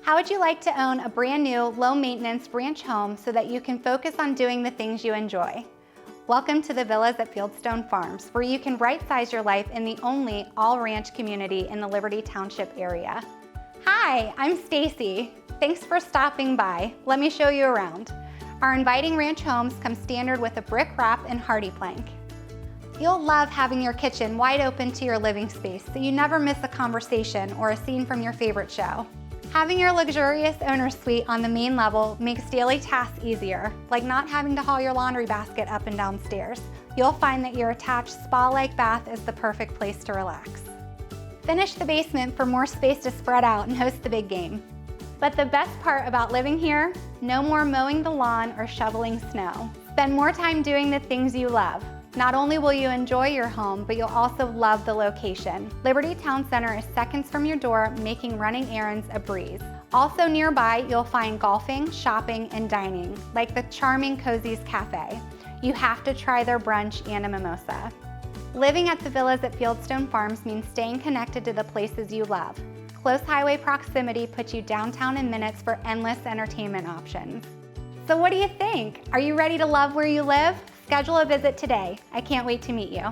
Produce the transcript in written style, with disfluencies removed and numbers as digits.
How would you like to own a brand new, low-maintenance ranch home so that you can focus on doing the things you enjoy? Welcome to the Villas at Fieldstone Farms, where you can right-size your life in the only all-ranch community in the Liberty Township area. Hi, I'm Stacy. Thanks for stopping by. Let me show you around. Our inviting ranch homes come standard with a brick wrap and hardy plank. You'll love having your kitchen wide open to your living space so you never miss a conversation or a scene from your favorite show. Having your luxurious owner's suite on the main level makes daily tasks easier, like not having to haul your laundry basket up and down stairs. You'll find that your attached spa-like bath is the perfect place to relax. Finish the basement for more space to spread out and host the big game. But the best part about living here, no more mowing the lawn or shoveling snow. Spend more time doing the things you love. Not only will you enjoy your home, but you'll also love the location. Liberty Town Center is seconds from your door, making running errands a breeze. Also nearby, you'll find golfing, shopping, and dining, like the charming Cozy's Cafe. You have to try their brunch and a mimosa. Living at the Villas at Fieldstone Farms means staying connected to the places you love. Close highway proximity puts you downtown in minutes for endless entertainment options. So what do you think? Are you ready to love where you live? Schedule a visit today. I can't wait to meet you.